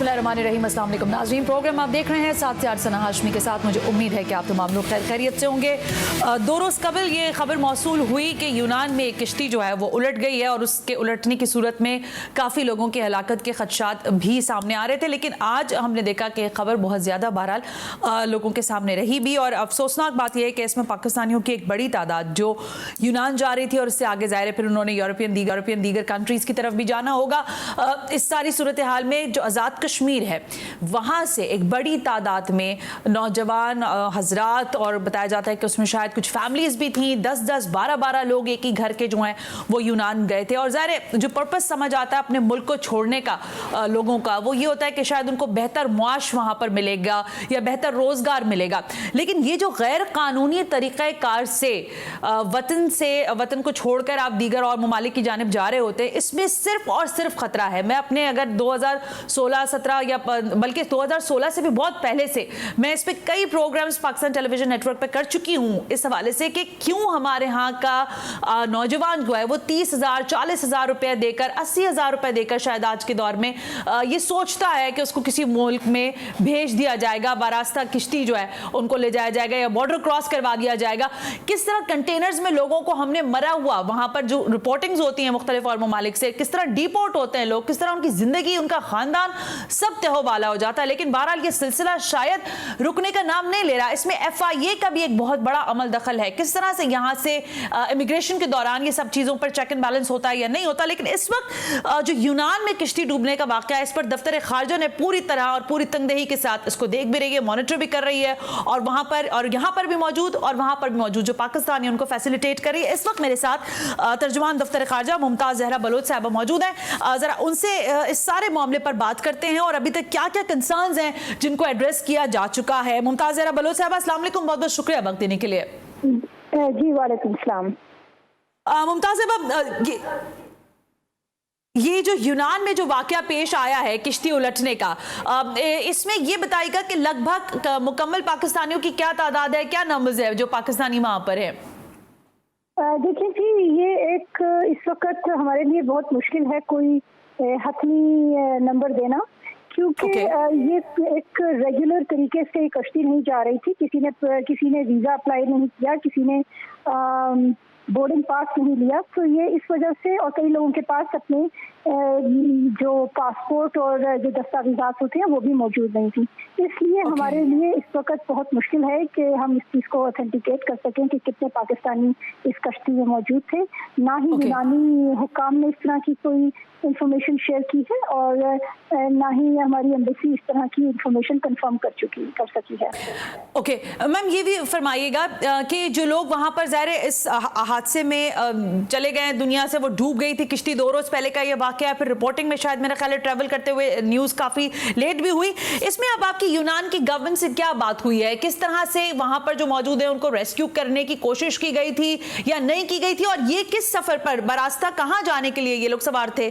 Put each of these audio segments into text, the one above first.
बिस्मिल्लाहिर्रहमानिर्रहीम। अस्सलाम वालेकुम नाज़रीन, प्रोग्राम आप देख रहे हैं 7 से 8 सना हाशमी के साथ। मुझे उम्मीद है कि आप तमाम लोग खैरियत से होंगे। 2 रोज़ कबल ये खबर मौसूल हुई कि यूनान में एक किश्ती जो है वो उलट गई है और उसके उलटने की सूरत में काफ़ी लोगों की हलाकत के खदशात भी सामने आ रहे थे, लेकिन आज हमने देखा कि खबर बहुत ज़्यादा बहरहाल लोगों के सामने रही भी। और अफसोसनाक बात यह है कि इसमें पाकिस्तानियों की एक बड़ी तादाद जो यूनान जा रही थी और इससे आगे ज़ाहिर है फिर उन्होंने यूरोपियन दीगर कंट्रीज़ की तरफ भी जाना होगा। इस सारी सूरत हाल में जो आज़ाद कश्मीर है वहाँ से एक बड़ी तादाद में नौजवान हजरात, और बताया जाता है कि उसमें शायद कुछ फैमिलीज़ भी थी, 10-10, 12-12 लोग एक ही घर के जो हैं वो यूनान गए थे। और ज़ाहिर है जो पर्पस समझ आता है अपने मुल्क को छोड़ने का लोगों का, वो ये होता है कि शायद उनको बेहतर मुआश वहाँ पर मिलेगा या बेहतर रोज़गार मिलेगा। लेकिन ये जो गैर कानूनी तरीक़ाकार से वतन को छोड़कर आप दीगर और ममालिक की जानिब जा रहे होते हैं, इसमें सिर्फ और सिर्फ ख़तरा है। मैं अपने अगर 2016-17 या बल्कि 2016 से भी बहुत पहले से मैं इस पर कई प्रोग्राम्स पाकिस्तान टेलीविजन नेटवर्क पर कर चुकी हूँ, इस हवाले से कि क्यों हमारे यहाँ का नौजवान जो है वो 30,000 40,000 रुपये देकर, 80,000 रुपये देकर शायद आज के दौर में ये सोचता है कि उसको किसी मुल्क में भेज दिया जाएगा, बारास्ता किश्ती जो है उनको ले जाया जाएगा या बॉर्डर क्रॉस करवा दिया जाएगा। किस तरह कंटेनर्स में लोगों को हमने मरा हुआ, वहाँ पर जो रिपोर्टिंग्स होती हैं मुख्तलिफ और ममालिक से, किस तरह डिपोर्ट होते हैं लोग, किस तरह उनकी जिंदगी, उनका खानदान सब तहोबाला हो जाता है। लेकिन बहरहाल ये सिलसिला शायद रुकने का नाम नहीं ले रहा। इसमें FIA का भी एक बहुत बड़ा अमल दखल है। किस तरह से यहाँ से इमिग्रेशन के दौरान ये सब चीज़ों पर चेक एंड बैलेंस होता है या नहीं होता। लेकिन इस वक्त जो यूनान में किश्ती डूबने का वाक़या है, इस पर दफ्तर खारजा ने पूरी तरह और पूरी तंगदही के साथ इसको देख भी रही है, मॉनिटर भी कर रही है, और वहाँ पर और यहाँ पर भी मौजूद और वहाँ पर भी मौजूद जो पाकिस्तानी उनको फैसिलिटेट कर रही है। इस वक्त मेरे साथ तर्जुमान दफ्तर खारजा मुमताज़ ज़हरा बलोच साहबा मौजूद हैं। ज़रा उनसे इस सारे मामले पर बात करते हैं और अभी तक क्या क्या कंसर्न्स हैं जिनको एड्रेस किया जा चुका है। मुमताज़ ज़हरा बलोच साहबा, अस्सलाम वालेकुम, बहुत बहुत शुक्रिया वक्त देने के लिए। जी वालेकुम सलाम। मुमताज़ साहबा, ये जो यूनान में जो वाकया पेश आया है किश्ती उलटने का, इसमें ये बताइएगा कि लगभग मुकम्मल पाकिस्तानियों की क्या तादाद है, क्या नंबर्स है जो पाकिस्तानी वहाँ पर है? देखिए जी, ये एक इस वक्त हमारे लिए बहुत मुश्किल है कोई हतमी नंबर देना, क्योंकि ये एक रेगुलर तरीके से कश्ती नहीं जा रही थी। किसी ने वीज़ा अप्लाई नहीं किया, किसी ने बोर्डिंग पास नहीं लिया, तो ये इस वजह से, और कई लोगों के पास अपने जो पासपोर्ट और जो दस्तावेजात होते हैं वो भी मौजूद नहीं थी। इसलिए हमारे लिए इस वक्त बहुत मुश्किल है कि हम इस चीज़ को ऑथेंटिकेट कर सकें कि कितने पाकिस्तानी इस कश्ती में मौजूद थे। ना ही यूनानी हुकाम ने इस तरह की कोई इंफॉर्मेशन शेयर की है और ना ही हमारी एम्बेसी इस तरह की इंफॉर्मेशन कंफर्म कर सकी है। ओके मैम, ये भी फरमाइएगा कि जो लोग वहाँ पर ज़ाहिर इस हादसे में चले गए, दुनिया से वो डूब गई थी किश्ती, 2 रोज़ पहले का ये वाक़या, फिर रिपोर्टिंग में शायद मेरा ख्याल है ट्रैवल करते हुए न्यूज़ काफ़ी लेट भी हुई। इसमें अब आपकी यूनान की गवर्नमेंट से क्या बात हुई है? किस तरह से वहाँ पर जो मौजूद है उनको रेस्क्यू करने की कोशिश की गई थी या नहीं की गई थी, और ये किस सफ़र पर बरास्ता कहाँ जाने के लिए ये लोग सवार थे?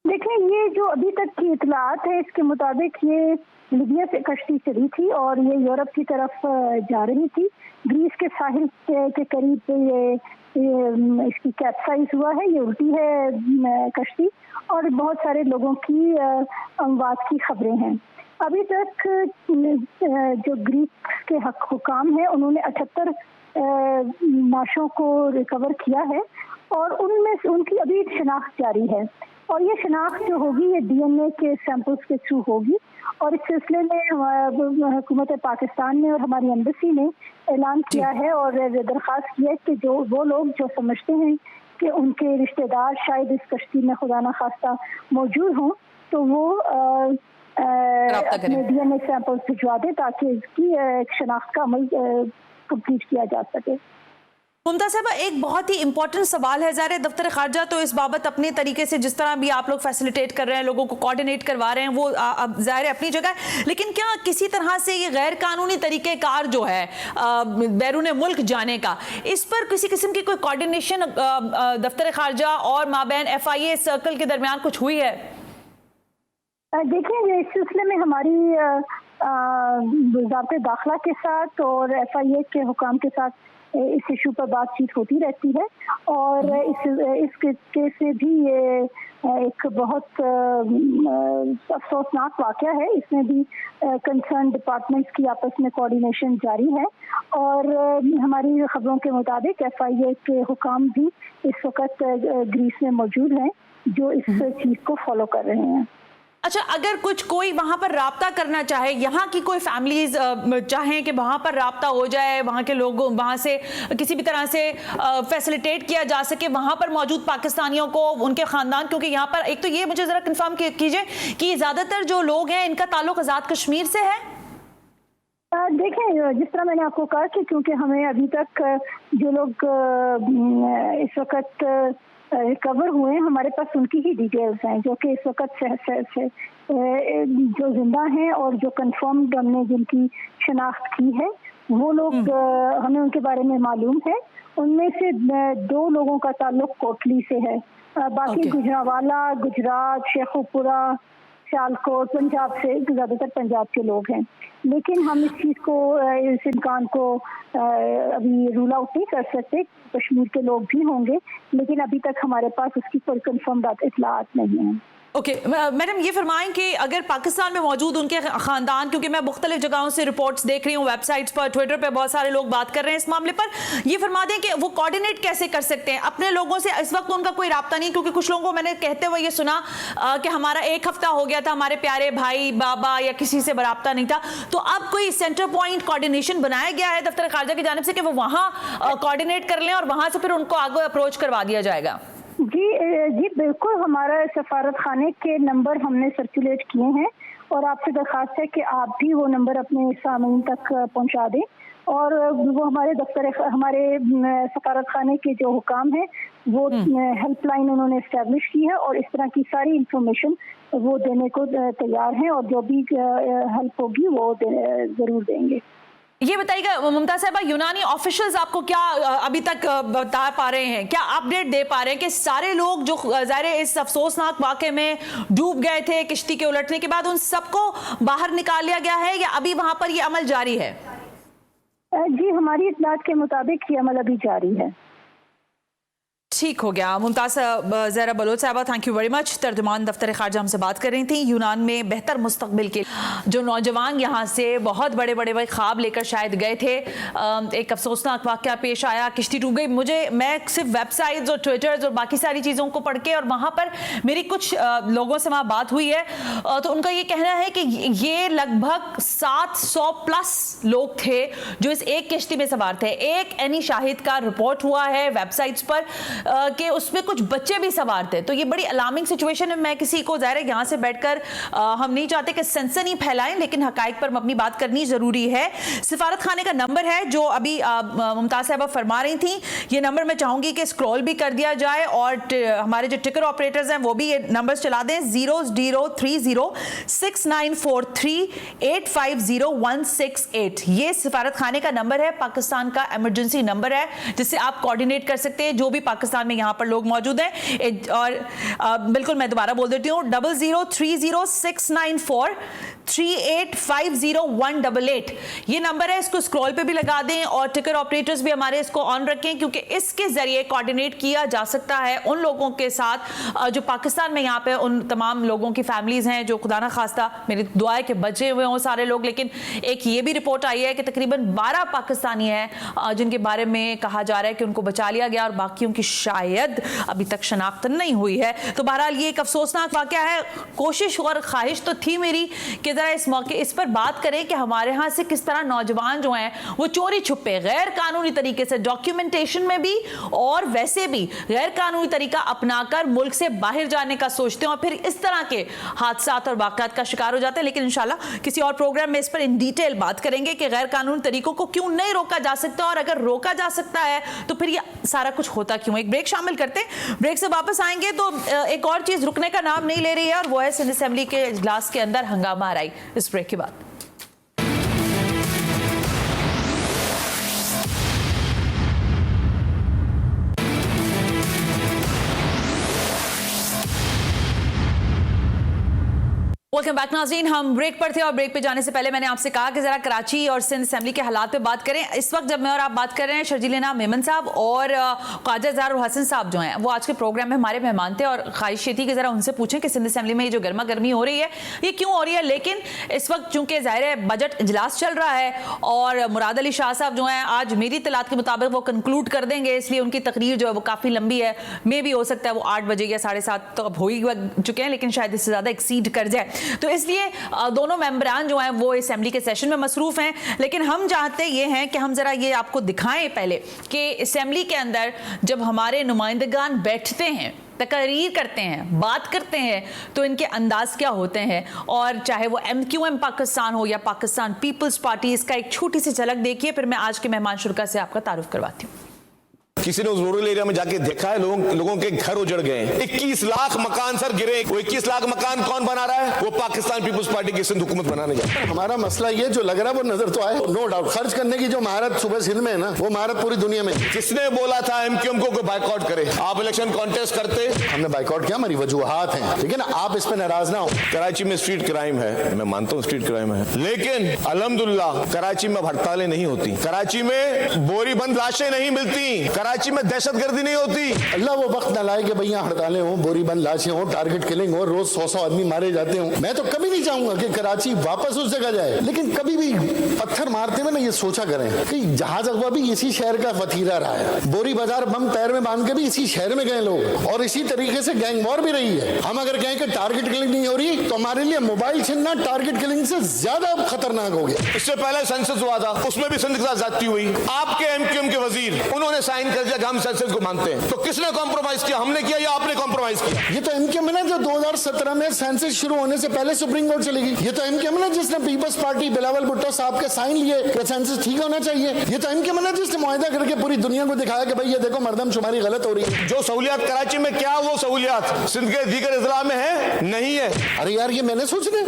देखिए, ये जो अभी तक की इतलात है इसके मुताबिक ये लीबिया से कश्ती चली थी और ये यूरोप की तरफ जा रही थी। ग्रीस के साहिल के करीब ये इसकी कैप्साइज हुआ है, ये उल्टी है कश्ती, और बहुत सारे लोगों की अमवात की खबरें हैं। अभी तक जो ग्रीस के हुकाम है उन्होंने 78 लाशों को रिकवर किया है और उनमें से उनकी अभी शनाख्त जारी है, और ये शनाख्त जो होगी ये DNA के सैंपल्स के थ्रू होगी। और इस सिलसिले में हुकूमत पाकिस्तान ने और हमारी एम्बेसी ने ऐलान किया है और दरख्वास्त की है कि जो वो लोग जो समझते हैं कि उनके रिश्तेदार शायद इस कश्ती में खुदा न खास्ता मौजूद हों, तो वो अपने DNA सैंपल्स भिजवा दें ताकि इसकी शनाख्त का अमल कंप्लीट किया जा सके। मुमताज़ साहबा, एक बहुत ही इंपॉर्टेंट सवाल है, ज़ाहिर दफ्तर खारजा तो इस बाबत अपने तरीके से जिस तरह भी आप लोग फैसिलिटेट कर रहे हैं, लोगों को कोऑर्डिनेट करवा रहे हैं, वो ज़ाहिर अपनी जगह है, लेकिन क्या किसी तरह से ये गैर कानूनी तरीक़ेकार जो है बैरून मुल्क जाने का, इस पर किसी किस्म की कोई कोऑर्डिनेशन दफ्तर खारजा और माबैन FIA सर्कल के दरमियान कुछ हुई है? देखिए, इस सिलसिले में हमारी वज़ारत दाखिला के साथ और FIA के हुकाम के साथ इस इशू पर बातचीत होती रहती है और इस केस से भी ये एक बहुत अफसोसनाक वाक़या है। इसमें भी कंसर्न डिपार्टमेंट्स की आपस में कोऑर्डिनेशन जारी है और हमारी खबरों के मुताबिक FIA के हुकाम भी इस वक्त ग्रीस में मौजूद हैं जो इस चीज़ को फॉलो कर रहे हैं। अच्छा, अगर कोई वहां पर राब्ता करना चाहे, यहाँ की कोई फैमिलीज चाहें कि वहां पर राब्ता हो जाए, वहां के लोगों वहां से किसी भी तरह से फैसिलिटेट किया जा सके वहां पर मौजूद पाकिस्तानियों को, उनके खानदान, क्योंकि यहाँ पर एक तो ये मुझे जरा कंफर्म कीजिए कि ज्यादातर जो लोग हैं इनका ताल्लुक आजाद कश्मीर से है। देखें, जिस तरह मैंने आपको कहा कि क्योंकि हमें अभी तक जो लोग इस वक्त रिकवर हुए हैं हमारे पास उनकी ही डिटेल्स हैं जो कि इस वक्त से जो जिंदा हैं और जो कंफर्म्ड हमने जिनकी शनाख्त की है वो लोग हमें उनके बारे में मालूम है। उनमें से 2 लोगों का ताल्लुक कोटली से है, बाकी गुजरावाला, गुजरात, शेखुपुरा, सियालकोट, पंजाब से, ज़्यादातर पंजाब के लोग हैं। लेकिन हम इस चीज़ को, इस इम्कान को अभी रूल आउट नहीं कर सकते, कश्मीर के लोग भी होंगे, लेकिन अभी तक हमारे पास उसकी कोई कंफर्म इत्तलात नहीं है। ओके, मैडम ये फरमाएं कि अगर पाकिस्तान में मौजूद उनके खानदान, क्योंकि मैं मुख्तलिफ जगहों से रिपोर्ट्स देख रही हूँ, वेबसाइट्स पर, ट्विटर पर बहुत सारे लोग बात कर रहे हैं इस मामले पर, ये फरमा दें कि वो कोऑर्डिनेट कैसे कर सकते हैं अपने लोगों से। इस वक्त उनका कोई राब्ता नहीं, क्योंकि कुछ लोगों को मैंने कहते हुए ये सुना कि हमारा 1 हफ्ता हो गया था, हमारे प्यारे भाई बाबा या किसी से राब्ता नहीं था। तो अब कोई सेंटर पॉइंट कोऑर्डिनेशन बनाया गया है दफ्तर खारजा की जानिब से कि वो वहाँ कोऑर्डिनेट कर लें और वहाँ से फिर उनको आगे अप्रोच करवा दिया जाएगा? जी बिल्कुल, हमारा सफारत खाने के नंबर हमने सर्कुलेट किए हैं और आपसे दरख्वास्त है कि आप भी वो नंबर अपने सामीन तक पहुंचा दें और वो हमारे सफारत खाने के जो हुकाम है वो हेल्पलाइन उन्होंने इस्टेब्लिश की है और इस तरह की सारी इंफॉर्मेशन वो देने को तैयार हैं और जो भी हेल्प होगी वो ज़रूर देंगे। ये बताइएगा मुमताज साहिबा, यूनानी ऑफिशियल्स आपको क्या अभी तक बता पा रहे हैं, क्या अपडेट दे पा रहे हैं कि सारे लोग जो ज़ाहिर इस अफसोसनाक वाक़े में डूब गए थे किश्ती के उलटने के बाद, उन सबको बाहर निकाल लिया गया है या अभी वहां पर ये अमल जारी है? जी, हमारी इत्तलात के मुताबिक ये अमल अभी जारी है। ठीक हो गया। मुमताज ज़हरा बलोच साहबा, थैंक यू वेरी मच। तर्जुमान दफ्तर खारजा हमसे बात कर रही थी। यूनान में बेहतर मुस्तकबिल के जो नौजवान यहाँ से बहुत बड़े बड़े ख्वाब लेकर शायद गए थे, एक अफसोसनाक वाक़या पेश आया, किश्ती डूब गई। मैं सिर्फ वेबसाइट्स और ट्विटर्स और बाकी सारी चीज़ों को पढ़ के, और वहाँ पर मेरी कुछ लोगों से वहाँ बात हुई है तो उनका ये कहना है कि ये लगभग 700+ लोग थे जो इस एक किश्ती में सवार थे। एक एनी शाहिद का रिपोर्ट हुआ है वेबसाइट्स पर कि उसमें कुछ बच्चे भी सवार थे। तो ये बड़ी अलार्मिंग सिचुएशन है। मैं किसी को ज़ाहिर है यहाँ से बैठकर हम नहीं चाहते कि सनसनी फैलाएं, लेकिन हकाइक पर अपनी बात करनी ज़रूरी है। सिफारत खाने का नंबर है जो अभी मुमताज़ साहबा फरमा रही थी, ये नंबर मैं चाहूँगी कि स्क्रॉल भी कर दिया जाए और हमारे जो टिकर ऑपरेटर्स हैं वो भी ये नंबर चला दें, 00306943850168। ये सिफारत खाने का नंबर है, पाकिस्तान का इमरजेंसी नंबर है जिससे आप कोऑर्डिनेट कर सकते हैं जो भी पाकिस्तान में यहाँ पर लोग मौजूद हैं। और बिल्कुल मैं दोबारा बोल देती हूँ, 00306943850188 ये नंबर है। इसको स्क्रॉल पे भी लगा दें और टिकर ऑपरेटर्स भी हमारे इसको ऑन रखें, क्योंकि इसके जरिए कोऑर्डिनेट किया जा सकता है उन लोगों के साथ जो पाकिस्तान में यहाँ पे, उन तमाम लोगों की फैमिलीज हैं जो खुदा ना खास्ता, मेरी दुआ है कि बचे हुए हों सारे लोग। लेकिन एक ये भी रिपोर्ट आई है कि तकरीबन 12 पाकिस्तानी हैं जिनके बारे में कहा जा रहा है कि उनको बचा लिया गया और बाकियों की शायद अभी तक शनाख्त नहीं हुई है। तो बहरहाल ये एक अफसोसनाक वाकया है। कोशिश और ख्वाहिश तो थी मेरी कि जरा इस मौके इस पर बात करें कि हमारे यहाँ से किस तरह नौजवान जो हैं वो चोरी छुपे गैर कानूनी तरीके से, डॉक्यूमेंटेशन में भी और वैसे भी गैर कानूनी तरीका अपनाकर मुल्क से बाहर जाने का सोचते हैं और फिर इस तरह के हादसात और वाकयात का शिकार हो जाते हैं। लेकिन इंशाल्लाह किसी और प्रोग्राम में इस पर इन डिटेल बात करेंगे कि गैर कानूनी तरीकों को क्यों नहीं रोका जा सकता और अगर रोका जा सकता है तो फिर ये सारा कुछ होता क्यों। एक ब्रेक शामिल करते हैं, ब्रेक से वापस आएंगे तो एक और चीज रुकने का नाम नहीं ले रही है और वो है सिंध असेंबली के इजलास के अंदर हंगामा आ रही। इस ब्रेक के बाद वेलकम बैक नाज़रीन, हम ब्रेक पर थे और ब्रेक पे जाने से पहले मैंने आपसे कहा कि जरा कराची और सिंध असेंबली के हालात पे बात करें। इस वक्त जब मैं और आप बात कर रहे हैं, शर्जील नाम मेमन साहब और ख्वाजा इज़हारुल हसन साहब जो हैं वो आज के प्रोग्राम में हमारे मेहमान थे और ख्वाहिश ये थी कि जरा उनसे पूछें कि सिंध असेंबली में ये जो गर्मा गर्मी हो रही है ये क्यों हो रही है। लेकिन इस वक्त चूंकि ज़ाहिर है बजट इजलास चल रहा है और मुराद अली शाह साहब जो हैं आज मेरी इत्तलात के मुताबिक वो कंक्लूड कर देंगे, इसलिए उनकी तकरीर जो है वो काफ़ी लंबी है। मे भी हो सकता है वो 8 बजे या 7:30 तो अब हो ही चुके हैं, लेकिन शायद इससे ज़्यादा एक्सीड कर जाए। तो इसलिए दोनों मेंबरान जो हैं वो असेंबली के सेशन में मसरूफ हैं। लेकिन हम चाहते ये हैं कि हम जरा ये आपको दिखाएं पहले कि असेंबली के अंदर जब हमारे नुमाइंदगान बैठते हैं, तकरीर करते हैं, बात करते हैं, तो इनके अंदाज क्या होते हैं। और चाहे वो MQM पाकिस्तान हो या पाकिस्तान पीपल्स पार्टी, इसका एक छोटी सी झलक देखिए, फिर मैं आज के मेहमान शुरा से आपका तारुफ करवाती हूँ। किसी ने उस रूरल एरिया में जाके देखा है, लोगों के घर उजड़ गए। 21 लाख मकान सर गिरे। वो 21 लाख मकान कौन बना रहा है? वो पाकिस्तान पीपल्स पार्टी की सिंध हुकूमत बनाने जा रही है। हमारा मसला ये जो लग रहा है वो नजर तो आए, नो डाउट खर्च करने की जो महारत सुबह सिंध में है ना, वो महारत पूरी दुनिया में। किसने बोला था MQM को बाइकआउट करे? आप इलेक्शन कॉन्टेस्ट करते? हमने बाइकआउट किया, हमारी वजूहात हैं, ठीक है ना, आप इस पे नाराज ना हो। कराची में स्ट्रीट क्राइम है, मैं मानता हूँ स्ट्रीट क्राइम है, लेकिन अल्हम्दुलिल्लाह कराची में हड़तालें नहीं होती, कराची में बोरी बंद लाशें नहीं मिलती, कराची में दहशतगर्दी नहीं होती। अल्लाह वो वक्त ना लाए कि भैया हड़तालें हो, बोरी बंद लाशें हो, टारगेट किलिंग हो, रोज 100 आदमी मारे जाते हो। मैं तो कभी नहीं चाहूंगा कि कराची वापस उस जगह जाए, लेकिन कभी भी पत्थर मारते हुए ना ये सोचा करें कि जहाज अगवा भी इसी शहर का वतीरा रहा है, बोरी बाजार बम पैर में बांध के भी इसी शहर में गए लोग, और इसी तरीके से गैंग वॉर भी रही है। हम अगर कहें कि टारगेट किलिंग नहीं हो रही तो हमारे लिए मोबाइल छीनना टारगेट किलिंग से ज्यादा खतरनाक हो गया। इससे पहले सेंसस हुआ था, उसमें भी सिंध के साथ ज्यादती हुई। आपके MQM के वजीर उन्होंने साइन कर दिया कि हम सेंसस को मानते हैं। तो किसने कॉम्प्रोमाइज किया? हमने किया या आपने कॉम्प्रोमाइज किया? ये तो MQM है ना जो 2017 में सेंसस शुरू होने से पहले सुप्रीम कोर्ट चली गई। ये तो MQM है ना जिसने पीपल्स पार्टी बिलावल भुट्टो साहब के साइन लिए कि सेंसस ठीक होना चाहिए। ये तो MQM है ना जिसने मुआहदा करके पूरी दुनिया को दिखाया कि भाई ये देखो मर्दमशुमारी गलत हो रही है। जो सहूलियात कराची में, क्या वो सहूलियात सिंध के दीगर अजला में है? नहीं है। अरे यार ये मैंने सोचना है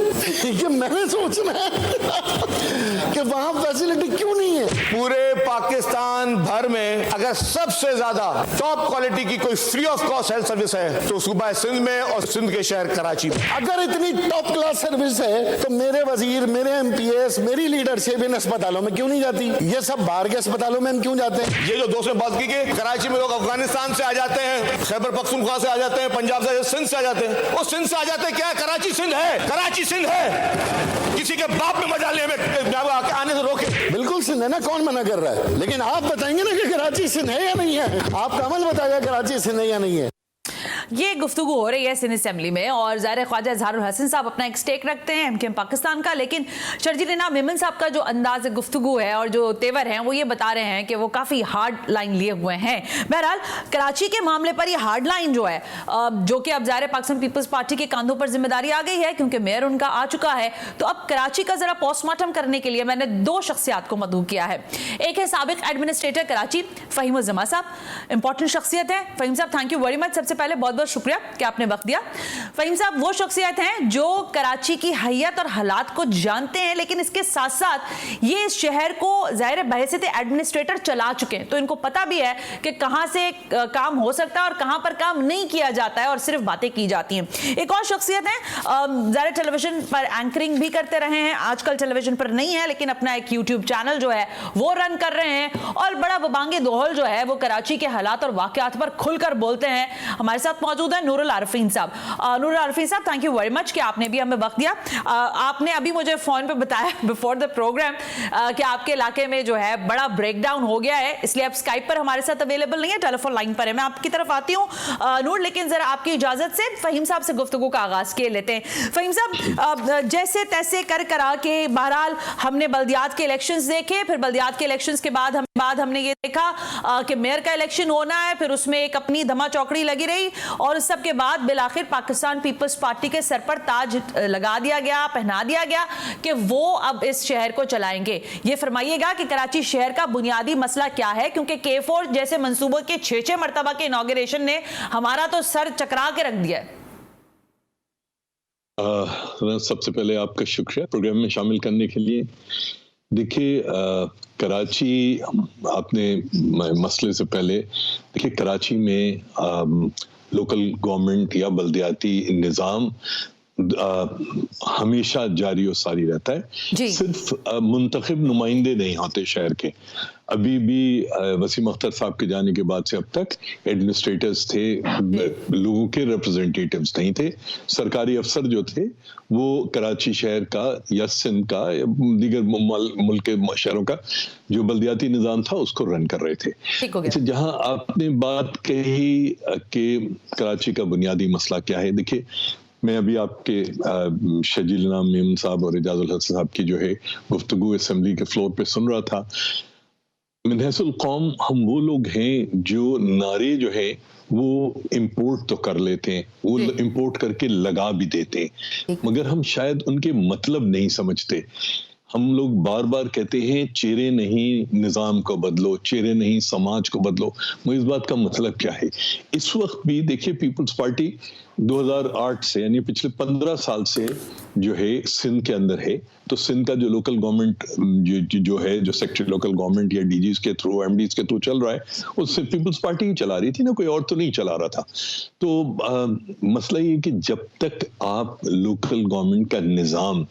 कि वहां फैसिलिटी क्यों नहीं है। पूरे पाकिस्तान भर में अगर सबसे ज्यादा टॉप क्वालिटी की कोई free of cost health service है तो सूबा सिंध में और सिंध के शहर कराची में। अगर इतनी टॉप क्लास सर्विस है तो मेरे वजीर, मेरे MPS, मेरी लीडरशिप इन अस्पतालों में क्यों नहीं जाती? ये सब बाहर के अस्पतालों में हम क्यों जाते हैं? ये जो दोस्त ने बात की कि कराची में लोग अफगानिस्तान से आ जाते हैं, खैबर पख्तूनख्वा से आ जाते हैं, पंजाब से, सिंध से आ जाते हैं। वो सिंध से आ जाते हैं, क्या है? कराची सिंध है, कराची सिंध है। किसी के बाप में मजा ले आने से रोके। बिल्कुल सिंध है ना, कौन मना कर रहा है? लेकिन आप बताएंगे ना कि कराची सिंध है या नहीं है? आपका अमल बताएगा कराची सिंध है या नहीं है। ये गुफ्तगू हो रही है सिंध असेंबली में और ज़ाहिर ख्वाजा इज़हारुल हसन साहब अपना एक स्टेक रखते हैं MQM पाकिस्तान का, लेकिन शर्जील नाम मेमन साहब का जो अंदाज गुफ्तगू है और जो तेवर हैं वो ये बता रहे हैं कि वो काफ़ी हार्ड लाइन लिए हुए हैं। बहरहाल कराची के मामले पर ये हार्ड लाइन जो है, जो कि अब ज़ाहिर पाकिस्तान पीपल्स पार्टी के कंधों पर जिम्मेदारी आ गई है क्योंकि मेयर उनका आ चुका है। तो अब कराची का ज़रा पोस्टमार्टम करने के लिए मैंने 2 शख्सियात को मदऊ किया है। एक है साबिक एडमिनिस्ट्रेटर कराची फ़हीम उज़्ज़मा साहब, इंपॉर्टेंट शख्सियत है। फ़हीम साहब थैंक यू वेरी मच, सबसे पहले बहुत बहुत शुक्रिया कि आपने वक्त दिया। फ़हीम साहब वो शख्सियत हैं जो कराची की हैयत और हालात को जानते हैं, लेकिन इसके साथ साथ ये इस शहर को ज़ाहिर बहैसियत एडमिनिस्ट्रेटर चला चुके हैं, तो इनको पता भी है कि कहां से काम हो सकता है और कहां पर काम नहीं किया जाता है और सिर्फ बातें की जाती हैं। एक और शख्सियत है, ज़ाहिर टेलीविजन पर एंकरिंग भी करते रहे हैं, आजकल टेलीविजन पर नहीं है लेकिन अपना एक YouTube चैनल जो है वो रन कर रहे हैं और बड़ा बबांगे दोहल जो है वो कराची के हालात और वाकयात पर खुलकर बोलते हैं। हमारे साथ मौजूद है नूरुल आरिफीन साहब। नूरुल आरिफीन साहब थैंक यू वेरी मच कि आपने भी हमें वक्त दिया। आपने अभी मुझे फोन पे बताया बिफोर द प्रोग्राम कि आपके इलाके में जो है बड़ा ब्रेकडाउन हो गया है, इसलिए आप स्काइप पर हमारे साथ अवेलेबल नहीं है, टेलीफोन लाइन पर है। मैं आपकी तरफ आती हूँ नूर, लेकिन जरा आपकी इजाजत से फ़हीम साहब से गुफ्तगू का आगाज किए लेते हैं। फ़हीम साहब जैसे तैसे कर करा के बहरहाल हमने बल्दियात के इलेक्शंस देखे, फिर बल्दियात के इलेक्शंस के बाद हमने ये देखा कि मेयर का इलेक्शन होना है, फिर उसमें एक अपनी धमा चौकड़ी लगी रही और सब के बाद बिलाखिर पाकिस्तान पीपल्स पार्टी के सर पर ताज लगा दिया गया, पहना दिया गया कि वो अब इस शहर को चलाएंगे। ये फरमाइएगा कि कराची शहर का बुनियादी मसला क्या है, क्योंकि K4 जैसे मंसूबों के 6 मरतबा के इनॉग्रेशन ने हमारा तो सर चकरा के रख दिया है। सबसे पहले आपका शुक्रिया प्रोग्राम में शामिल करने के लिए। देखिए कराची, आपने मसले से पहले देखिए कराची में लोकल गवर्नमेंट या बल्दियाती निज़ाम हमेशा जारी और सारी रहता है। सिर्फ मुंतखब नुमाइंदे नहीं होते शहर के। अभी भी वसीम अख्तर साहब के जाने के बाद से अब तक एडमिनिस्ट्रेटर्स थे, लोगों के रिप्रेजेंटेटिव्स नहीं थे। सरकारी अफसर जो थे वो कराची शहर का या सिंध का या दीगर मुल्क के शहरों का जो बल्दियाती निज़ाम था उसको रन कर रहे थे। अच्छा, जहां आपने बात कही कि कराची का बुनियादी मसला क्या है, देखिए मैं अभी आपके शजील इनाम मेमन साहब और एजाजुल हसन साहब की जो है गुफ्तगू असेंबली के फ्लोर पे सुन रहा था। मिन्हसुल कौम हम वो लोग हैं जो नारे जो है वो इंपोर्ट तो कर लेते हैं, वो इंपोर्ट करके लगा भी देते हैं, मगर हम शायद उनके मतलब नहीं समझते। हम लोग बार बार कहते हैं चेहरे नहीं निज़ाम को बदलो, चेहरे नहीं समाज को बदलो, मगर इस बात का मतलब क्या है? इस वक्त भी देखिए पीपल्स पार्टी 2008 से यानी पिछले 15 साल से जो है सिंध के अंदर है, तो सिंध का जो लोकल गवर्नमेंट जो है, जो सेक्टर लोकल गवर्नमेंट या डीजीज के थ्रू, एमडीज के थ्रू चल रहा है, उससे पीपल्स पार्टी ही चला रही थी ना, कोई और तो नहीं चला रहा था। तो मसला ये कि जब तक आप लोकल गवर्नमेंट का निज़ाम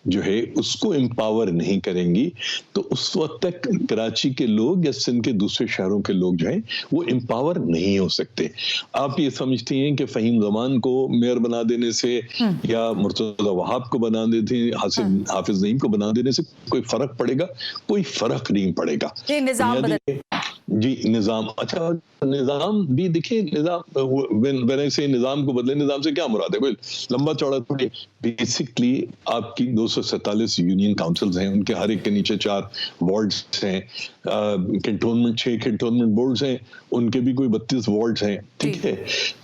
जो है उसको एम्पावर नहीं करेंगी तो उस वक्त तक कराची के लोग या सिंध के दूसरे शहरों के लोग जो हैं वो एम्पावर नहीं हो सकते। आप ये समझती हैं कि फ़हीम ज़मान को मेयर बना देने से या मुर्तज़ा वहाब को बना देते, हाफिज नईम को बना देने से कोई फर्क पड़ेगा? कोई फर्क नहीं पड़ेगा। जी निज़ाम, अच्छा निज़ाम भी देखिए, निज़ाम से निज़ाम को बदले, निज़ाम से क्या मुराद है? लंबा चौड़ा थोड़ी। बेसिकली आपकी 247 यूनियन काउंसिल्स हैं, उनके हर एक के नीचे 4 वार्ड्स हैं, कैंटोनमेंट 6 कैंटोनमेंट बोर्ड्स हैं, उनके भी कोई 32 वार्ड्स हैं, ठीक है।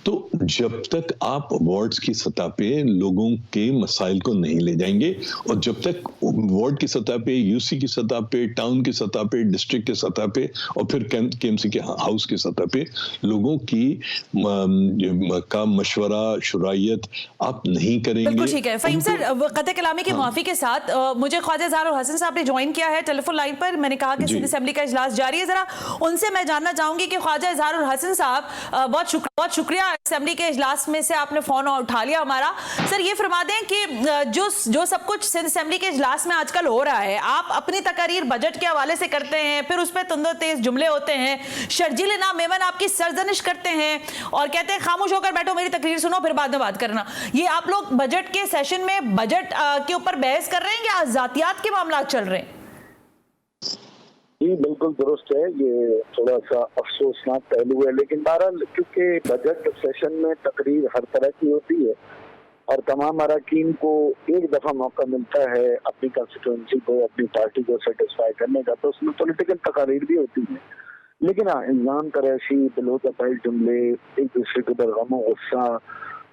तो जब तक आप वार्ड्स की सतह पे लोगों के मसाइल को नहीं ले जाएंगे और जब तक वार्ड की सतह पे, यूसी की सतह पे, टाउन की सतह पे, डिस्ट्रिक्ट की सतह पे और फिर केएमसी के हाउस की सतह पे लोगों की का मशवरा शुरायत आप नहीं करेंगे। ठीक है फ़हीम सर, क़त्ल कलामी की माफी के साथ मुझे ख्वाजा ज़ाहिर हसन साहब ने ज्वाइन किया है टेलीफोन लाइन पर। मैंने कहा कि सिंध असेंबली का इजलास जारी है, जरा उनसे मैं जानना चाहूंगी कि ख्वाजा ज़ाहिर हसन साहब, बहुत शुक्रिया असेंबली के इजलास में से आपने फोन उठा लिया हमारा। सर ये फरमा दें कि जो सब कुछ सिंध असेंबली के इजलास में आजकल हो रहा है, आप अपनी तकरीर बजट के हवाले से करते हैं, फिर उस पर तुंदो तेज जुमले होते हैं, शर्जील इनाम मेमन आपकी सरजनिश करते हैं और कहते हैं खामोश होकर बैठो, मेरी तकरीर सुनो फिर बाद में बात करना। ये आप लोग बजट के सेशन में बजट के ऊपर बहस कर रहे हैं या जातियात के मामला चल रहे हैं? जी बिल्कुल दुरुस्त है, ये थोड़ा सा अफसोसनाक पहलू है, लेकिन बहरहाल क्योंकि बजट सेशन में तकरीर हर तरह की होती है और तमाम अरकान को एक दफा मौका मिलता है अपनी कंस्टिट्यूएंसी को, अपनी पार्टी को सेटिस्फाई करने का, तो उसमें पॉलिटिकल तकारीर भी होती है। लेकिन हाँ, इल्जाम तराशी, बिलोतफाइल जुमले, एक दूसरे के ऊपर गम गुस्सा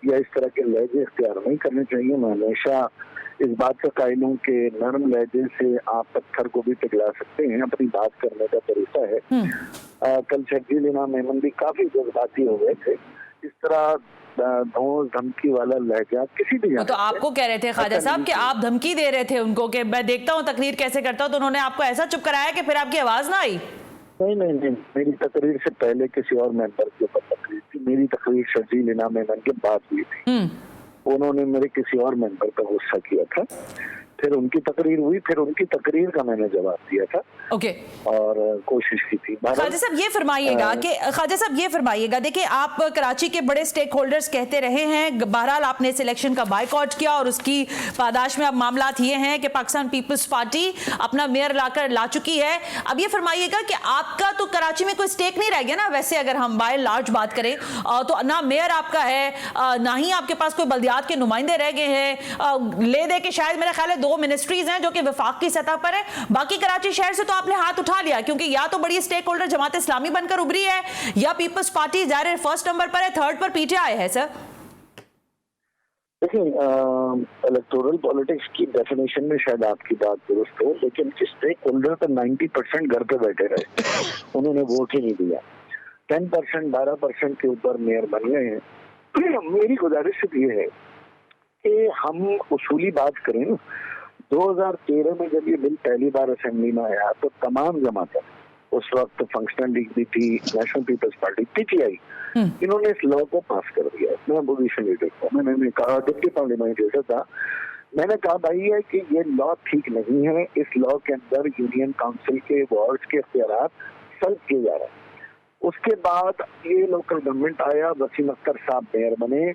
या इस तरह के लहजे इख्तियार नहीं करने चाहिए। मैं हमेशा इस बात का कायल हूँ कि नरम लहजे से आप पत्थर को भी पिघला सकते हैं, अपनी बात करने का तरीका है। कल शर्जील इनाम मेमन भी काफी जज्बाती हो गए थे। इस तरह धौंस धमकी वाला लहजा किसी भी, तो आपको कह रहे थे ख्वाजा साहब कि आप धमकी दे रहे थे उनको कि मैं देखता हूँ तकरीर कैसे करता हूँ, तो उन्होंने आपको ऐसा चुप कराया कि फिर आपकी आवाज ना आई? नहीं, मेरी तकरीर से पहले किसी और मेंबर के ऊपर तकरीर थी, मेरी तकरीर शर्जील इनाम मेमन के बाद हुई थी। उन्होंने मेरे किसी और मेंबर पर गुस्सा किया था, फिर उनकी तकरीर हुई, फिर उनकी तकरीर का मैंने जवाब दिया था और कोशिश की थी। ख्वाजा साहब ये फरमाइएगा देखिए आप कराची के बड़े स्टेक होल्डर्स कहते रहे हैं, बहरहाल आपने इस इलेक्शन का बायकॉट किया और उसकी पादाश में अब मामला ये हैं कि पाकिस्तान पीपल्स पार्टी अपना मेयर ला चुकी है। अब ये फरमाइएगा कि आपका तो कराची में कोई स्टेक नहीं रह गया ना, वैसे अगर हम बाय लार्ज बात करें तो ना मेयर आपका है, ना ही आपके पास कोई बल्दियात के नुमाइंदे रह गए हैं, ले दे के शायद मेरा ख्याल है 2 मिनिस्ट्रीज हैं जो कि वफाक की सतह पर है, बाकी कराची शहर से तो आपने हाथ उठा लिया, क्योंकि या तो बड़ी स्टेक होल्डर जमात इस्लामी बनकर उभरी है या पीपल्स पार्टी जाहिर फर्स्ट नंबर पर है, थर्ड पर पीटीआई है। सर देखिए, इलेक्टोरल पॉलिटिक्स की डेफिनेशन में शायद आपकी बात दुरुस्त हो, लेकिन स्टेक होल्डर तो 90% घर पे बैठे रहे, उन्होंने वोट ही नहीं दिया। 10% 12% के ऊपर मेयर बन गए हैं। मेरी गुजारिश सिर्फ ये है कि हम उसूली बात करें ना, 2013 में जब ये बिल पहली बार असेंबली में आया तो तमाम जमातें उस वक्त फंक्शनल लीग भी थी, नेशनल पीपल्स पार्टी, पीटीआई, इन्होंने इस लॉ को पास कर दिया। मैं अपोजिशन लीडर था, मैंने कहा, डिप्टी पार्लियामेंट लीडर था, मैंने कहा भाई है कि ये लॉ ठीक नहीं है, इस लॉ के अंदर यूनियन काउंसिल के वार्ड्स के इख्तियारात सल्ब किए जा रहे हैं। उसके बाद ये लोकल गवर्नमेंट आया, वसीम अख्तर साहब मेयर बने,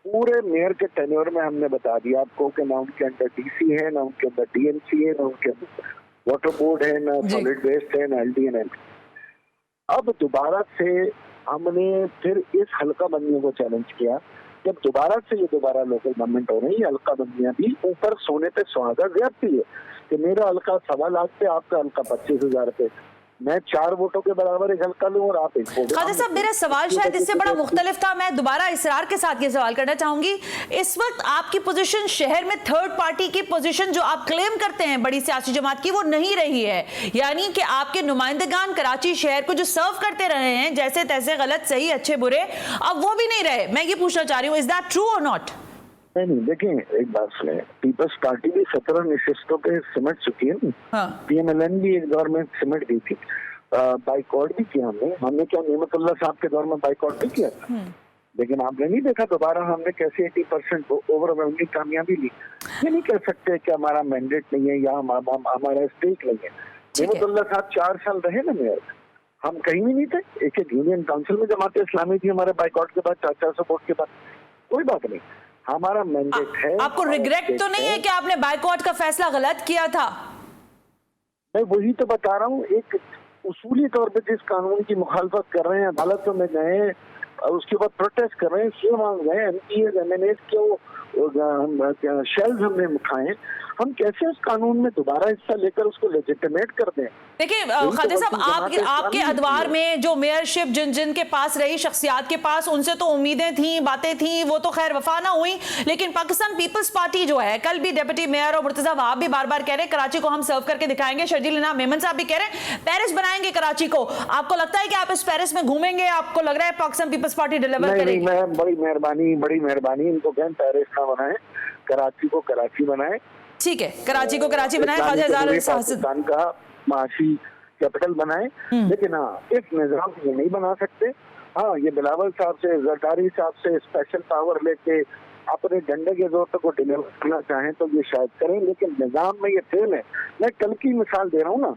पूरे मेयर के टेन्योर में हमने बता दिया आपको कि ना उनके अंदर डीसी है, ना उनके अंदर डीएमसी है, ना उनके अंदर वाटर बोर्ड है, ना सॉलिड वेस्ट है, ना एलडीएन। अब दोबारा से हमने फिर इस हल्का बंदियों को चैलेंज किया। जब दोबारा लोकल गवर्नमेंट हो रही है, हल्का बंदियां भी ऊपर सोने पे सुहागा ज्यादती है कि मेरा हल्का 1.25 लाख पे, आपका हल्का 25,000 पे, मैं 4 वोटों के बराबर एक हल्का लूं और आप 1 वोट। खादिर साहब, मेरा सवाल शायद इससे बड़ा मुख्तलिफ था। मैं दोबारा इसरार के साथ ये सवाल करना चाहूंगी, इस वक्त आपकी पोजीशन शहर में थर्ड पार्टी की पोजीशन जो आप क्लेम करते हैं बड़ी सियासी जमात की, वो नहीं रही है। यानी कि आपके नुमाइंदगान कराची शहर को जो सर्व करते रहे हैं जैसे तैसे, गलत सही अच्छे बुरे, अब वो भी नहीं रहे। मैं ये पूछना चाह रही हूँ, इज दैट ट्रू और नॉट? नहीं, देखें एक बात सुने, पीपल्स पार्टी भी 17 निशिस्तों पे सिमट चुकी है ना। हाँ। पीएमएलएन भी एक दौर में सिमट गई थी, बाइकआउट भी किया हमने क्या नेमतुल्लाह साहब के दौर में बाइकआउट भी किया था, लेकिन आपने नहीं देखा दोबारा हमने कैसे 80% ओवरवेलमिंग कामयाबी ली। ये नहीं कह सकते कि हमारा मैंडेट नहीं है या हमारा स्टेक नहीं है। नेमतुल्लाह साहब 4 साल रहे ना मेयर, हम कहीं भी नहीं थे। एक यूनियन काउंसिल में जमात इस्लामी थी हमारे बाइकआउट के बाद, 400 वोट के बाद, कोई बात नहीं, हमारा मैंडेट है। आपको रिग्रेट तो नहीं है कि आपने बाइकआउट का फैसला गलत किया था? मैं वही तो बता रहा हूँ, एक उसूली तौर पे जिस कानून की मुखालफत कर रहे हैं, अदालतों में गए और उसके बाद प्रोटेस्ट कर रहे हैं, सी मांग गए, एमपीएस एमएनएस क्यों शेल्स हमने उठाए, हम कैसे उस कानून में दोबारा हिस्सा लेकर उसको लेजिटिमेट कर दें? देखिए खादिर साहब, आपके अदवार में जो मेयरशिप जिन के पास रही, शख्सियात के पास, उनसे तो उम्मीदें थी, बातें थी, वो तो खैर वफा ना हुई। लेकिन पाकिस्तान पीपल्स पार्टी जो है, कल भी डिप्टी मेयर और मुर्तजा वहाब भी बार बार कह रहे हैं कराची को हम सर्व करके दिखाएंगे। शर्जील इनाम मेमन साहब भी कह रहे हैं पेरिस बनाएंगे कराची को। आपको लगता है कि आप इस पेरिस में घूमेंगे? आपको लग रहा है पाकिस्तान पीपल्स पार्टी डिलीवर करेगी? मैं बड़ी मेहरबानी इनको कहें पेरिस का बनाए, कराची को कराची बनाए। ठीक है, कराची को कराची बनाए, पाकिस्तान का माशी कैपिटल बनाए। लेकिन हाँ, इस निजाम ये नहीं बना सकते। हाँ, ये बिलावल साहब से, जरदारी साहब से स्पेशल पावर लेके अपने डंडे के जोर को डिलीवर करना चाहें तो ये शायद करें, लेकिन निजाम में ये फेल है। मैं कल की मिसाल दे रहा हूँ ना,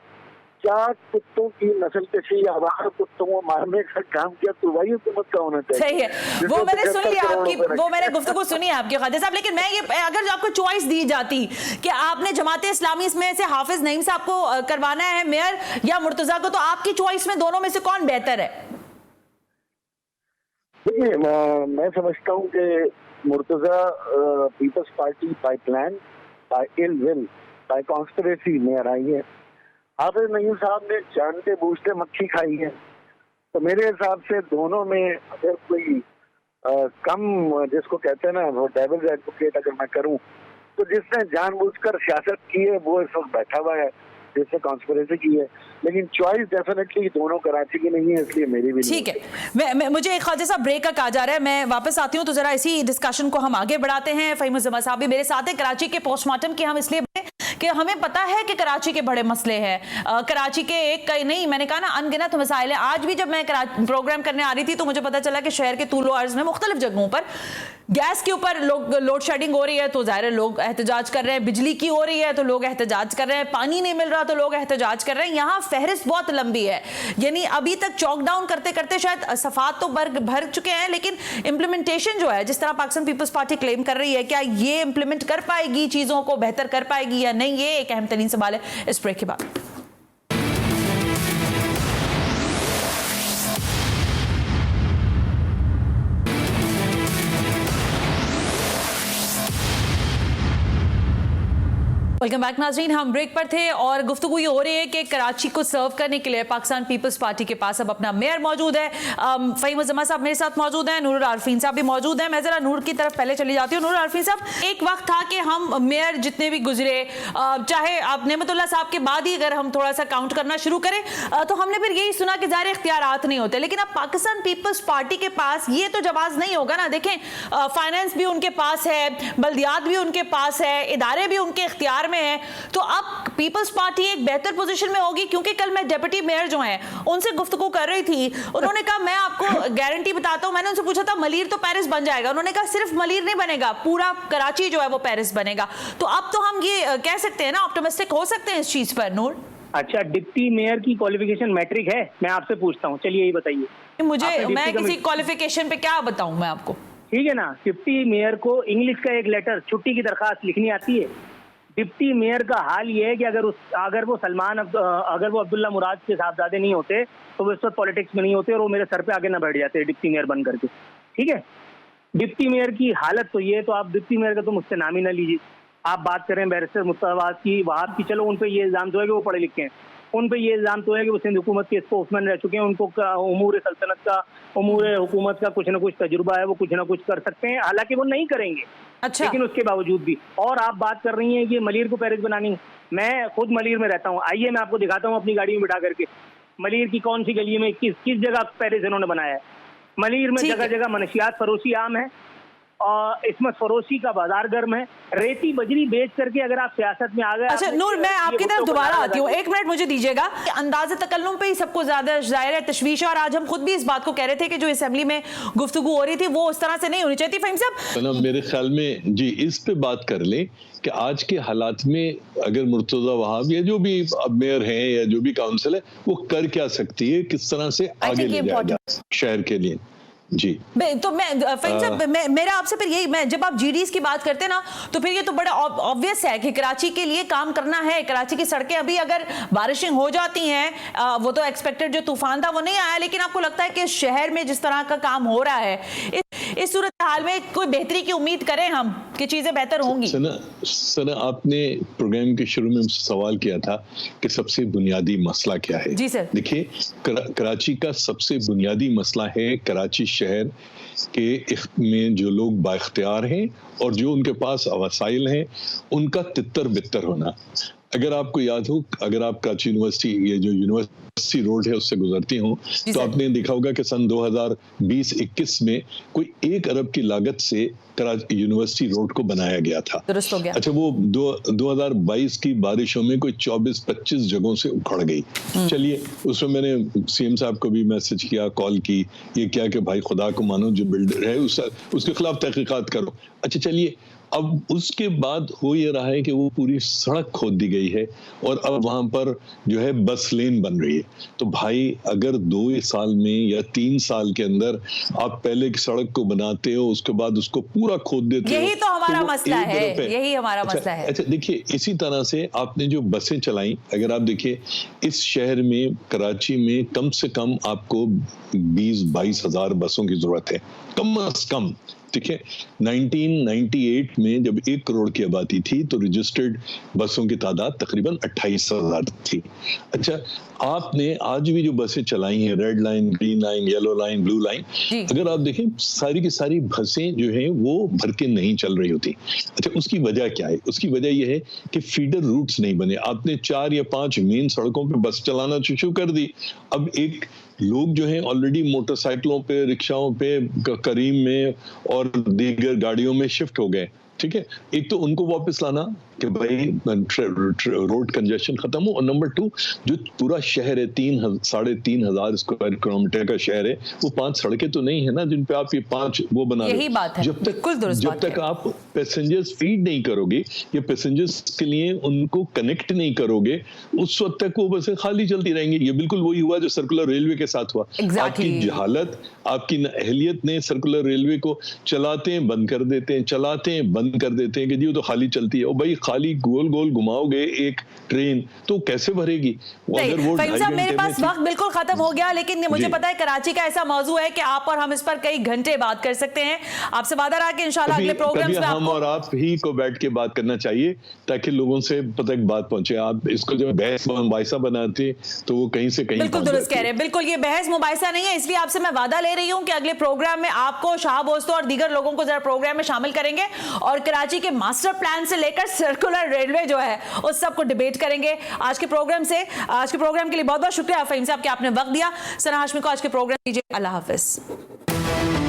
4 कुत्तों की नस्ल कशी, आवारा कुत्तों को मारने का काम किया, तो वही हुकूमत का होना चाहिए। सही है, वो मैंने सुन लिया आपकी, वो मैंने गुफ्तगू सुनी आपकी खादिर साहब। लेकिन मैं ये, अगर आपको चॉइस दी जाती कि आपने जमात इस्लामी में से हाफिज नईम साहब को करवाना है मेयर या मुर्तजा को, तो आपकी चॉइस में दोनों में से कौन बेहतर है? देखिए, मैं समझता हूँ कि Murtaza peoples party by plan, by ill will, by conspiracy मेयर आई है। हाफिज नईम साहब ने जानते बूझते मक्खी खाई है। तो मेरे हिसाब से दोनों में अगर कोई कम, जिसको कहते हैं ना वो डेविल्स एडवोकेट अगर मैं करूं, तो जिसने जानबूझकर सियासत की है वो इस वक्त बैठा हुआ है, जिससे कॉन्स्पिरेसी की है। लेकिन चॉइस डेफिनेटली दोनों कराची की नहीं है, इसलिए मेरी भी ठीक है। मुझे खादिर साहब ब्रेक का कहा जा रहा है, मैं वापस आती हूँ, तो जरा इसी डिस्कशन को हम आगे बढ़ाते हैं। फहीम उज़्ज़मा साहब भी मेरे साथ है। कराची के पोस्टमार्टम की हम इसलिए कि हमें पता है कि कराची के बड़े मसले हैं, कराची के एक कई नहीं, मैंने कहा ना अनगिनत मसाइल हैं। आज भी जब मैं प्रोग्राम करने आ रही थी तो मुझे पता चला कि शहर के तूलो अर्ज में मुख्तलिफ जगहों पर गैस के ऊपर लोड शेडिंग हो रही है तो ज़ाहिर है लोग एहतजाज कर रहे हैं, बिजली की हो रही है तो लोग एहतजाज कर रहे हैं, पानी नहीं मिल रहा तो लोग एहतजाज कर रहे हैं। यहाँ फहरिस्त बहुत लंबी है, यानी अभी तक चॉकडाउन करते करते शायद सफात तो भर चुके हैं, लेकिन इम्प्लीमेंटेशन जो है, जिस तरह पाकिस्तान पीपल्स पार्टी क्लेम कर रही है, क्या ये इम्प्लीमेंट कर पाएगी, चीज़ों को बेहतर कर पाएगी या नहीं, ये एक अहम तरीन सवाल है। इस ब्रेक के बाद वेलकम बैक नाज़रीन, हम ब्रेक पर थे और गुफ्तगू ये हो रही है कि कराची को सर्व करने के लिए पाकिस्तान पीपल्स पार्टी के पास अब अपना मेयर मौजूद है। फहीम उज़्ज़मा साहब मेरे साथ मौजूद हैं, नूर आरफीन साहब भी मौजूद हैं। मैं जरा नूर की तरफ पहले चली जाती हूँ। नूर आरफीन साहब, एक वक्त था कि हम मेयर जितने भी गुजरे, चाहे आप नेमतुल्लाह साहब के बाद ही अगर हम थोड़ा सा काउंट करना शुरू करें तो हमने फिर यही सुना कि ज़ाहिर इख्तियारात नहीं होते, लेकिन अब पाकिस्तान पीपल्स पार्टी के पास ये तो जवाब नहीं होगा ना। देखें, फाइनेंस भी उनके पास है, बल्दियात भी उनके पास है, इदारे भी उनके इख्तियार में है, तो अब पीपल्स पार्टी एक बेहतर पोजीशन में होगी? क्योंकि कल मैं डिप्टी मेयर जो हैं उनसे गुफ्तगू कर रही थी, उन्होंने कहा मैं आपको गारंटी बताता हूं, मैंने उनसे पूछा था मलीर तो पेरिस बन जाएगा, उन्होंने कहा सिर्फ मलीर नहीं बनेगा, पूरा कराची जो है वो पेरिस बनेगा। तो अब तो हम ये कह सकते हैं ना, ऑप्टिमिस्टिक हो सकते हैं इस चीज पर। नूर, अच्छा, डिप्टी मेयर की क्वालिफिकेशन मैट्रिक है? मैं आपसे पूछता हूँ, चलिए यही बताइए मुझे, मैं किसी क्वालिफिकेशन पे क्या बताऊं मैं आपको? ठीक है ना, डिप्टी मेयर को इंग्लिश का एक लेटर, छुट्टी की दरखास्त लिखनी आती है? डिप्टी मेयर का हाल ये है कि अगर वो अब्दुल्ला मुराद के साहबजादे नहीं होते तो वो इस वक्त पॉलिटिक्स में नहीं होते और वो मेरे सर पे आगे ना बैठ जाते डिप्टी मेयर बन करके। ठीक है, डिप्टी मेयर की हालत तो ये, तो आप डिप्टी मेयर का तो मुझसे नाम ही ना लीजिए। आप बात करें बैरिस्टर मुस्तफा की, वहाब की, चलो उन पे ये इल्जाम तो है कि वो पढ़े लिखे हैं, उन पे ये इल्जाम तो है कि वो सिंध हुकूमत के स्पोक्समैन रह चुके हैं, उनको उमूर सल्तनत का, उमूर हुकूमत का कुछ ना कुछ तजुर्बा है, वो कुछ ना कुछ कर सकते हैं, हालांकि वो नहीं करेंगे। अच्छा। लेकिन उसके बावजूद भी, और आप बात कर रही हैं कि मलीर को पेरिस बनानी, मैं खुद मलीर में रहता हूँ, आइए मैं आपको दिखाता हूँ अपनी गाड़ी में बिठा करके मलीर की कौन सी गली में किस जगह पेरिस इन्होंने बनाया है। मलीर में जगह जगह मनशियात फरोशी आम है और इसमें फरोशी का बाजार गर्म है, रेती बजरी बेच करके अगर आप सियासत में आ गए। अच्छा नूर, मैं आपकी तरफ दोबारा आती हूँ, एक मिनट मुझे दीजिएगा। अंदाज़े तकल्लुम पे ही सबको ज्यादा जाहिर है तशवीश है, और आज हम खुद भी इस बात को कह रहे थे कि जो असेंबली में गुफ्तगू हो रही थी वो उस तरह से नहीं होनी चाहिए थी। फ़हीम साहब, मेरे ख्याल में जी इस पे बात कर लें कि आज के हालात में अगर मुर्तजा वहाब या जो भी अब मेयर हैं या जो भी काउंसिल है वो कर क्या सकती है, किस तरह से आगे ले जाएगा शहर के लिए। जी तो मैं फ़हीम साहब, मेरा आपसे फिर यही, मैं जब आप जीडीज़ की बात करते हैं ना तो फिर ये तो बड़ा ऑब्वियस है कि कराची के लिए काम करना है। कराची की सड़कें अभी अगर बारिशें हो जाती हैं, वो तो एक्सपेक्टेड जो तूफान था वो नहीं आया, लेकिन आपको लगता है कि शहर में जिस तरह का काम हो रहा है इस सूरत हाल में कोई बेहतरी की उम्मीद करें हम कि चीजें बेहतर होंगी? सना, आपने प्रोग्राम के शुरू में सवाल किया था कि सबसे बुनियादी मसला क्या है। जी सर। देखिए, कराची का सबसे बुनियादी मसला है कराची शहर के में जो लोग बाइख्तियार हैं और जो उनके पास वसाइल हैं उनका तितर बितर होना। अगर आपको याद हो, अगर आप कराची यूनिवर्सिटी, ये जो यूनिवर्सिटी रोड है उससे गुजरती हो तो आपने देखा होगा कि सन 2020-21 में कोई 1 अरब की लागत से कराची यूनिवर्सिटी रोड को बनाया गया था। दुरुस्त हो गया। अच्छा, वो 2022 की बारिशों में कोई 24-25 जगहों से उखड़ गई। चलिए, उसमें मैंने सीएम साहब को भी मैसेज किया, कॉल की, ये क्या कि भाई खुदा को मानो, जो बिल्डर है उसके खिलाफ तहकीकात करो। अच्छा चलिए, अब उसके बाद हो ये रहा है कि वो पूरी सड़क खोद दी गई है और अब वहां पर जो है बस लेन बन रही है। तो भाई अगर 2 साल में या 3 साल के अंदर आप पहले की सड़क को बनाते हो, उसके बाद उसको पूरा खोद देते हो, यही तो हमारा मसला है, यही हमारा मसला है। अच्छा देखिए, इसी तरह से आपने जो बसें चलाई, अगर आप देखिए इस शहर में कराची में कम से कम आपको 20-22 हजार बसों की जरूरत है, कम से कम। ठीक है, 1998 में जब 1 करोड़ की आबादी थी तो रजिस्टर्ड बसों की तादाद तकरीबन 28,000 थी। अच्छा, आपने आज भी जो बसें चलाई हैं, red line, green line, yellow line, blue line, अगर आप देखें सारी की सारी बसें जो हैं वो भर के नहीं चल रही होती। अच्छा, उसकी वजह क्या है? उसकी वजह यह है कि फीडर रूट्स नहीं बने। आपने 4 या 5 मेन सड़कों पे बस चलाना शुरू कर दी। अब एक लोग जो हैं ऑलरेडी मोटरसाइकिलों पे, रिक्शाओं पे, करीम में और दीगर गाड़ियों में शिफ्ट हो गए। ठीक है, एक तो उनको वापस लाना कि भाई रोड कंजेशन खत्म हो, और नंबर 2 जो पूरा शहर है 3-3.5 हजार स्क्वायर किलोमीटर का शहर है, वो 5 सड़कें तो नहीं है ना जिन पे आप ये 5 वो बना रहे। यही बात है, जब तक आप पैसेंजर्स फीड नहीं करोगे या पैसेंजर्स के लिए उनको कनेक्ट नहीं करोगे, उस वक्त तक वो बसें खाली चलती रहेंगी। ये बिल्कुल वही हुआ जो सर्कुलर रेलवे के साथ हुआ। आपकी जहालत, आपकी अहलियत ने सर्कुलर रेलवे को चलाते हैं बंद कर देते हैं, चलाते हैं बंद कर देते हैं कि जी वो तो खाली चलती है। और भाई खाली गोल गोल घुमाओगे एक ट्रेन तो कैसे भरेगी? अगर वो मेरे पास वक्त बिल्कुल खत्म हो गया, लेकिन मुझे पता है कराची का ऐसा मौजू है कि आप और हम इस पर कई घंटे बात कर सकते हैं। आपसे वादा रहा कि इंशाल्लाह अगले प्रोग्राम्स में हम और आप ही को बैठ के बात करना चाहिए ताकि लोगों से पता एक बात पहुंचे। आप इसको जब बहस मुबाहिसा बनाते तो वो कहीं से कहीं बिल्कुल दुरुस्त कह रहे हैं। बिल्कुल ये बहस मुबाहिसा नहीं है, इसलिए आपसे मैं वादा ले रही हूं कि अगले प्रोग्राम में आपको, शाहबोस्तों और दीगर लोगों को जरा प्रोग्राम में शामिल करेंगे और कराची के मास्टर प्लान से लेकर सर्कुलर रेलवे जो है उस सब को डिबेट करेंगे। आज के प्रोग्राम के लिए बहुत बहुत शुक्रिया फ़हीम साहब कि आपने वक्त दिया। सना हाशमी को आज के प्रोग्राम दीजिए। अल्लाह हाफिज।